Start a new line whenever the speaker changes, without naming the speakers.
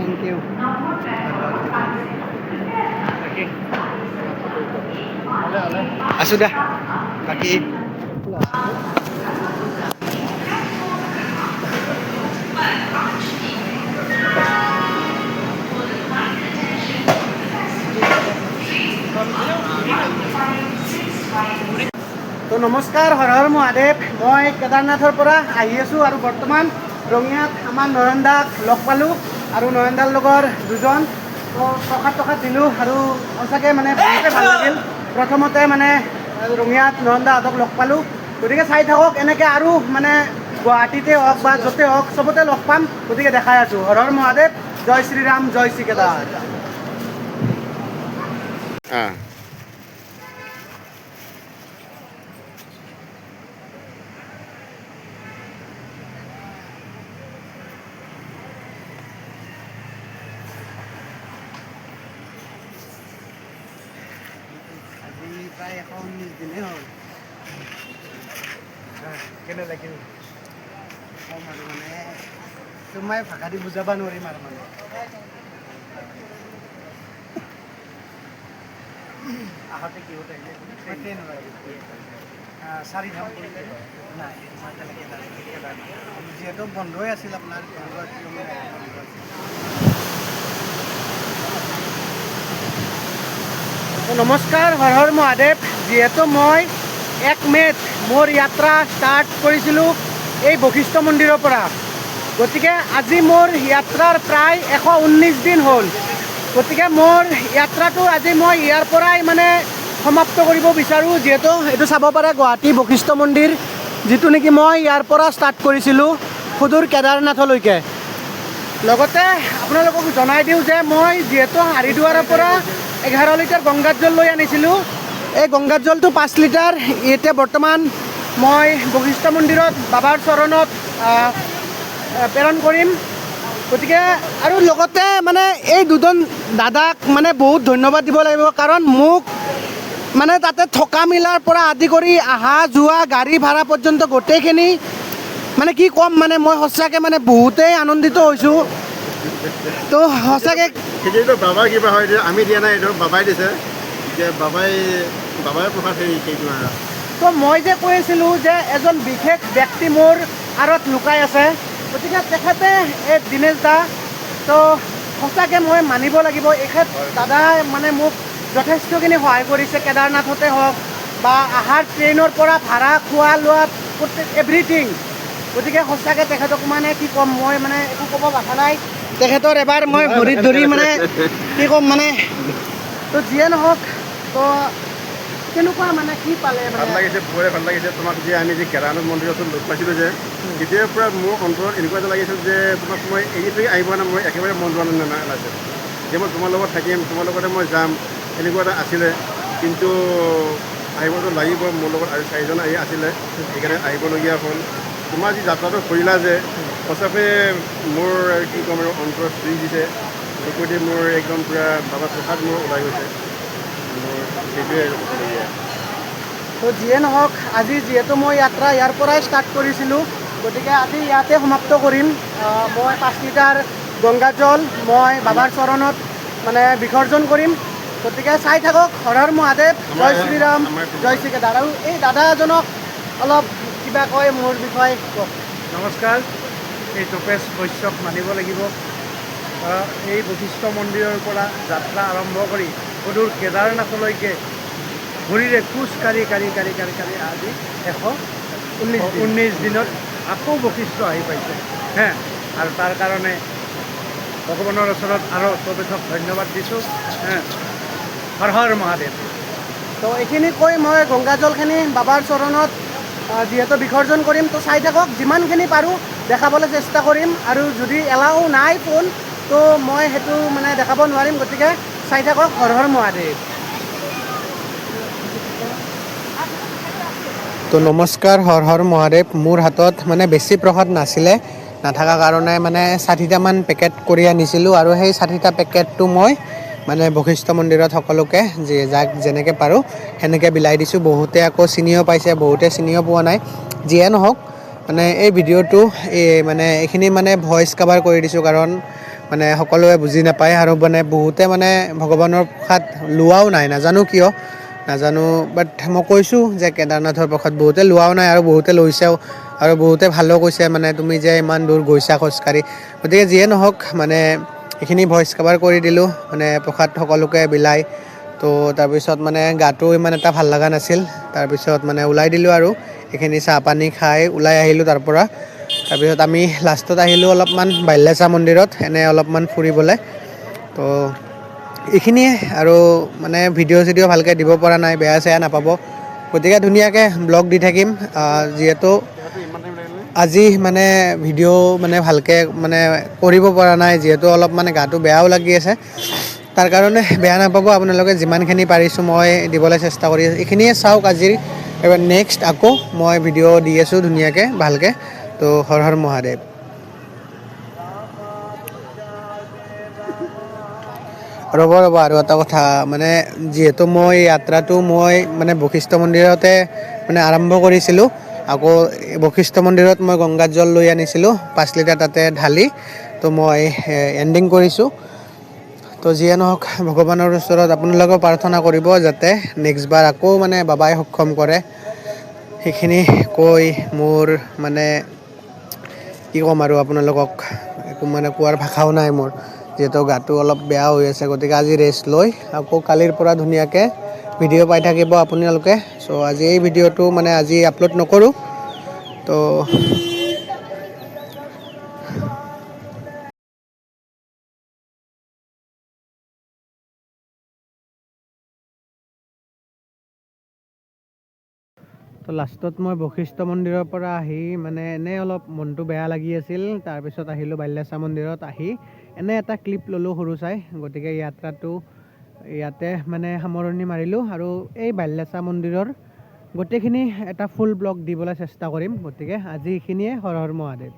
Thank U আছোঁ দা বাকী তো নমস্কাৰ হৰ হৰ মহাদেৱ মই কেদাৰনাথৰ পৰা আহি আছোঁ আৰু বৰ্তমান ৰঙিয়াত আমাৰ নয়ন দাক লগ পালোঁ আৰু নয়ন দাৰ লগৰ দুজন প্ৰসাদ দিলোঁ আৰু সঁচাকৈ মানে বহুতে ভাল লাগিল প্ৰথমতে মানে ৰঙিয়াত নয়ন দাহঁতক লগ পালোঁ গতিকে চাই থাকক এনেকৈ আৰু মানে গুৱাহাটীতে হওক বা য'তে হওক চবতে লগ পাম গতিকে দেখাই আছোঁ হৰ হৰ মহাদেৱ জয় শ্ৰীৰাম জয় শ্ৰী কেদাৰ প্ৰায় 119 দিনেই হ'ল কেনে লাগিল ক'ম আৰু মানে তোমাই ভাষা দি বুজাব নোৱাৰিম আৰু মানে আহোঁতে কিহত আহিলে চাৰিধাম কৰিলে নাই যিহেতু বন্ধই আছিল আপোনাৰ নমস্কাৰ হৰ হৰ মহাদেৱ যিহেতু মই 1 মে'ত মোৰ যাত্ৰা ষ্টাৰ্ট কৰিছিলোঁ এই বশিষ্ঠ মন্দিৰৰ পৰা গতিকে আজি মোৰ যাত্ৰাৰ প্ৰায় 119 দিন হ'ল গতিকে মোৰ যাত্ৰাটো আজি মই ইয়াৰ পৰাই মানে সমাপ্ত কৰিব বিচাৰোঁ যিহেতু এইটো চাব পাৰে গুৱাহাটী বশিষ্ঠ মন্দিৰ যিটো নেকি মই ইয়াৰ পৰা ষ্টাৰ্ট কৰিছিলোঁ সুদূৰ কেদাৰনাথলৈকে লগতে আপোনালোকক জনাই দিওঁ যে মই যিহেতু হাৰিদুৱাৰৰ পৰা 11 লিটাৰ গংগাৰ জল লৈ আনিছিলোঁ এই গংগাৰ জলটো 5 লিটাৰ এতিয়া বৰ্তমান মই বশিষ্ঠ মন্দিৰত বাবাৰ চৰণত প্ৰেৰণ কৰিম গতিকে আৰু লগতে মানে এই দুজন দাদাক মানে বহুত ধন্যবাদ দিব লাগিব কাৰণ মোক মানে তাতে থকা মেলাৰ পৰা আদি কৰি অহা যোৱা গাড়ী ভাড়া পৰ্যন্ত গোটেইখিনি মানে কি ক'ম মানে মই সঁচাকৈ মানে বহুতেই আনন্দিত হৈছোঁ তো সঁচাকৈ
সেইটোতো বাবাৰ কিবা হয় আমি দিয়া নাই এইটো বাবাই দিছে যে বাবাই প্ৰসাদ সেইটো আৰু
তো মই যে কৈ আছিলোঁ যে এজন বিশেষ ব্যক্তি মোৰ আঁৰত লুকাই আছে গতিকে তেখেতে এই দিনেশ দা তো সঁচাকৈ মই মানিব লাগিব এখেত দাদাই মানে মোক যথেষ্টখিনি সহায় কৰিছে কেদাৰনাথতে হওক বা আহাৰ ট্ৰেইনৰ পৰা ভাড়া খোৱা লোৱা প্ৰত্যেক এভৰিথিং গতিকে সঁচাকৈ তেখেতক মানে কি ক'ম মই মানে একো ক'ব ভাষা নাই তেখেতৰ এবাৰ মই ভৰিত ধৰি মানে কি ক'ম মানে তো যিয়ে নহওক তো কেনেকুৱা মানে কি পালে
ভাল লাগিছে বহুতে ভাল লাগিছে তোমাক যে আমি যে কেদাৰনাথ মন্দিৰত লগ পাইছিলোঁ যে তেতিয়াৰ পৰা মোৰ অন্তৰত এনেকুৱা এটা লাগিছিল যে তোমাক মই এৰি থৈ আহিব না মই একেবাৰে মন যোৱা নালাগে যে মই তোমাৰ লগত থাকিম তোমাৰ লগতে মই যাম এনেকুৱা এটা আছিলে কিন্তু আহিবতো লাগিব মোৰ লগত আৰু 4জন আহি আছিলে সেইকাৰণে আহিবলগীয়া হ'ল তোমাৰ যি যাত্ৰাটো কৰিলা যে সঁচাকৈ মোৰ কি ক'ম আৰু অন্তৰত চুই দিছে চকুদি মোৰ একদম পূৰা বাবা প্ৰসাদ মোৰ ওলাই গৈছে মোৰ সেইটোৱে হ'বলগীয়া
তো যিয়ে নহওক আজি যিহেতু মই যাত্ৰা ইয়াৰ পৰাই ষ্টাৰ্ট কৰিছিলোঁ গতিকে আজি ইয়াতে সমাপ্ত কৰিম মই 5 লিটাৰ গংগা জল মই বাবাৰ চৰণত মানে বিসৰ্জন কৰিম গতিকে চাই থাকক হৰ হৰ মহাদেৱ জয় শ্ৰীৰাম জয় শ্ৰী কেদাৰ আৰু এই দাদা এজনক অলপ কিবা কয় মোৰ বিষয়ে কওক
নমস্কাৰ এই তপেশ বৈশ্যক মানিব লাগিব এই বশিষ্ঠ মন্দিৰৰ পৰা যাত্ৰা আৰম্ভ কৰি সুদূৰ কেদাৰনাথলৈকে ভৰিৰে খোজ কাঢ়ি আজি 119 দিনত আকৌ বশিষ্ঠ আহি পাইছে হে আৰু তাৰ কাৰণে ভগৱানৰ ওচৰত আৰু তপেশক ধন্যবাদ দিছোঁ হৰ হৰ মহাদেৱ
তো এইখিনি কৈ মই গংগা জলখিনি বাবাৰ চৰণত যিহেতু বিসৰ্জন কৰিম তো চাই থাকক যিমানখিনি পাৰোঁ দেখাবলৈ চেষ্টা কৰিম আৰু যদি এলাও নাই ফোন তো মই সেইটো মানে দেখাব নোৱাৰিম গতিকে চাই থাকক হৰ হৰ মহাদেৱ
তো নমস্কাৰ হৰ হৰ মহাদেৱ মোৰ হাতত মানে বেছি প্ৰসাদ নাছিলে নাথাকা কাৰণে মানে 60টামান পেকেট কৰি আনিছিলোঁ আৰু সেই 60টা পেকেটটো মই মানে বশিষ্ঠ মন্দিৰত সকলোকে যাক যেনেকৈ পাৰোঁ সেনেকৈ বিলাই দিছোঁ বহুতে আকৌ চিনিও পাইছে বহুতে চিনিও পোৱা নাই যিয়ে নহওক মানে এই ভিডিঅ'টো মানে এইখিনি মানে ভইচ কভাৰ কৰি দিছোঁ কাৰণ মানে সকলোৱে বুজি নাপায় আৰু মানে বহুতে মানে ভগৱানৰ প্ৰসাদ লোৱাও নাই, নাজানো কিয় নাজানো, বাট মই কৈছোঁ যে কেদাৰনাথৰ প্ৰসাদ বহুতে লোৱাও নাই আৰু বহুতে লৈছেও আৰু বহুতে ভালো কৈছে মানে তুমি যে ইমান দূৰ গৈছা খোজকাঢ়ি। গতিকে যিয়ে নহওক মানে এইখিনি ভইচ কভাৰ কৰি দিলোঁ, মানে প্ৰসাদ সকলোকে বিলাই। তো তাৰপিছত মানে গাটো ইমান এটা ভাল লগা নাছিল, তাৰপিছত মানে ওলাই দিলোঁ আৰু এইখিনি চাহ পানী খাই ওলাই আহিলোঁ তাৰপৰা। তাৰপিছত আমি লাষ্টত আহিলোঁ অলপমান বাল্যচা মন্দিৰত এনে অলপমান ফুৰিবলৈ। তো এইখিনিয়ে আৰু মানে ভিডিঅ' চিডিঅ' ভালকৈ দিব পৰা নাই, বেয়া চেয়া নাপাব। গতিকে ধুনীয়াকৈ ব্লগ দি থাকিম, যিহেতু
ইমান টাইম লাগিলে
আজি মানে ভিডিঅ' মানে ভালকৈ মানে কৰিব পৰা নাই, যিহেতু অলপ মানে গাটো বেয়াও লাগি আছে। তাৰ কাৰণে বেয়া নাপাব আপোনালোকে, যিমানখিনি পাৰিছোঁ মই দিবলৈ চেষ্টা কৰি আছোঁ। এইখিনিয়ে চাওক আজি, এবাৰ নেক্সট আকৌ মই ভিডিঅ' দি আছোঁ ধুনীয়াকৈ ভালকৈ। তো হৰ হৰ মহাদেৱ। ৰ'ব আৰু এটা কথা, মানে যিহেতু মই যাত্ৰাটো মই মানে বশিষ্ঠ মন্দিৰতে মানে আৰম্ভ কৰিছিলোঁ, আকৌ বশিষ্ঠ মন্দিৰত মই গংগাত জল লৈ আনিছিলোঁ 5 লিটাৰ তাতে ঢালি, তো মই এণ্ডিং কৰিছোঁ। তো যিয়ে নহওক ভগৱানৰ ওচৰত আপোনালোকেও প্ৰাৰ্থনা কৰিব যাতে নেক্সট বাৰ আকৌ মানে বাবাই সক্ষম কৰে। সেইখিনি কৈ মোৰ মানে কি ক'ম আৰু আপোনালোকক, একো মানে কোৱাৰ ভাষাও নাই মোৰ, যিহেতু গাটো অলপ বেয়া হৈ আছে। গতিকে আজি ৰেষ্ট লৈ আকৌ কালিৰ পৰা ধুনীয়াকৈ ভিডিঅ' পাই থাকিব আপোনালোকে। চ' আজি এই ভিডিঅ'টো মানে আজি আপলোড নকৰোঁ। তো লাষ্টত মই বশিষ্ঠ মন্দিৰৰ পৰা আহি মানে এনেই অলপ মনটো বেয়া লাগি আছিল, তাৰপিছত আহিলোঁ বাল্যচা মন্দিৰত। আহি এনে এটা ক্লিপ ল'লোঁ সৰু চাই। গতিকে যাত্ৰাটো ইয়াতে মানে সামৰণি মাৰিলোঁ আৰু এই বাল্যচা মন্দিৰৰ গোটেইখিনি এটা ফুল ব্লগ দিবলৈ চেষ্টা কৰিম। গতিকে আজি এইখিনিয়ে, হৰ হৰ মহাদেৱ।